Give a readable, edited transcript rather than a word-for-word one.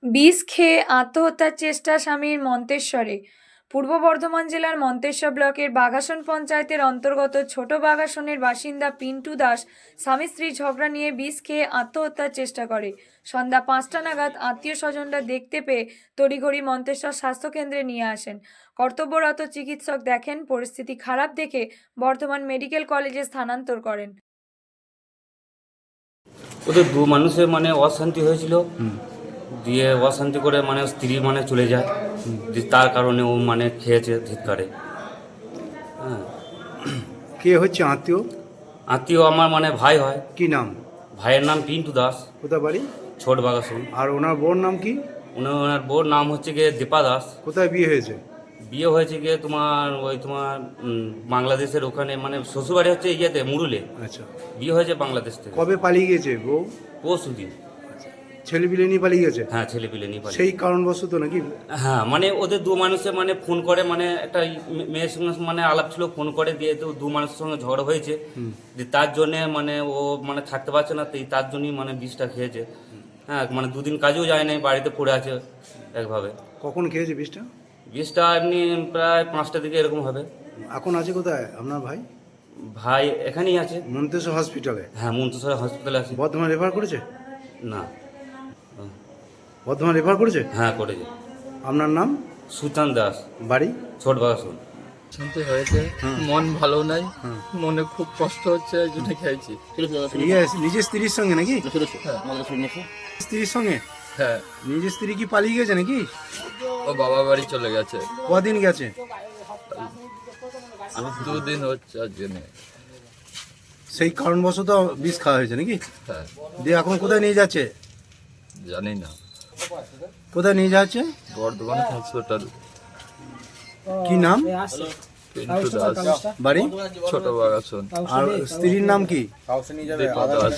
বিষ খেয়ে আত্মহত্যার চেষ্টা স্বামীর মন্তেশ্বরে। পূর্ব বর্ধমান জেলার মন্তেশ্বর ব্লকের বাঘাসন পঞ্চায়েতের অন্তর্গত ছোট বাঘাসনের বাসিন্দা পিন্টু দাস স্বামী স্ত্রীর ঝগড়া নিয়ে বিষ খেয়ে আত্মহত্যার চেষ্টা করে। সন্ধ্যা 5টা নাগাদ আত্মীয় স্বজনরা দেখতে পেয়ে তড়িঘড়ি মন্তেশ্বর স্বাস্থ্যকেন্দ্রে নিয়ে আসেন। কর্তব্যরত চিকিৎসক দেখেন পরিস্থিতি খারাপ দেখে বর্ধমান মেডিকেল কলেজে স্থানান্তর করেন। ওদের দু মানুষের মানে অশান্তি হয়েছিল, দিয়ে অশান্তি করে মানে স্ত্রী মানে চলে যায়, দিয়ে তার কারণে ও মানে খেয়েছে ধিক্কারে। হ্যাঁ, কে হচ্ছে আত্মীয়? আত্মীয় আমার মানে ভাই হয়। কি নাম? ভাইয়ের নাম পিন্টু দাস, কোথায় বাড়ি? ছোট বাগাসন। আর ওনার বোর নাম কি? ওনার বোর নাম হচ্ছে গিয়ে দীপা দাস। কোথায় বিয়ে হয়েছে? বিয়ে হয়েছে গিয়ে তোমার বাংলাদেশের ওখানে, মানে শ্বশুরবাড়ি হচ্ছে ইয়েতে মুরুলে। আচ্ছা, বিয়ে হয়েছে বাংলাদেশ থেকে। কবে পালিয়ে গেছে বউ? পরশুদিন। ছেলে পিলে নিয়ে পালিয়ে গেছে? হ্যাঁ, ছেলে পিলে নিয়ে পালিয়ে। সেই কারণবশত নাকি? হ্যাঁ, মানে ওদের দু মানুষে মানে ফোন করে, মানে একটা মেয়ের সঙ্গে মানে আলাপ ছিল, ফোন করে দিয়ে তো দু মানুষের সঙ্গে ঝগড়া হয়েছে, যে তার জন্যে মানে ও মানে থাকতে পারছে না, তার জন্যই মানে বিষটা খেয়েছে। হ্যাঁ, মানে দুদিন কাজেও যায় নাই, বাড়িতে পড়ে আছে একভাবে। কখন খেয়েছে বিষটা? বিষটা এমনি প্রায় 5টার দিকে এরকম হবে। এখন আছে কোথায় আপনার ভাই? ভাই এখানেই আছে। মন্তেশ্বর হসপিটালে? হ্যাঁ, মন্তেশ্বর হসপিটালে আছে। বর্ধমান রেফার করেছে? না। বর্ধমান রেফার করেছে? হ্যাঁ, করেছে। আপনার নাম? সুচান দাস, বাড়ি? ছোট বাগাসন। শান্তি হয়েছে, মন ভালো নাই, মনে খুব কষ্ট হচ্ছে, এই জন্য খেয়েছি। নিজের স্ত্রীর সঙ্গে নাকি? স্ত্রীর সঙ্গে? হ্যাঁ, নিজের স্ত্রী কি পালিয়ে গেছে নাকি? ও বাবা বাড়ি চলে গেছে, কদিন গেছে? 2 দিন হচ্ছে আর জন্য। সেই কারণবশত বিষ খাওয়া হয়েছে নাকি? হ্যাঁ, দিয়ে এখন কোথায় নিয়ে যাচ্ছে? জানি না, কোথায় নিয়ে যাচ্ছে? বর্ধমান হসপিটাল। কি নাম? পিন্টু দাস, বাড়ি? ছোট বাগাসন। আর স্ত্রীর নাম কি? দীপা দাস।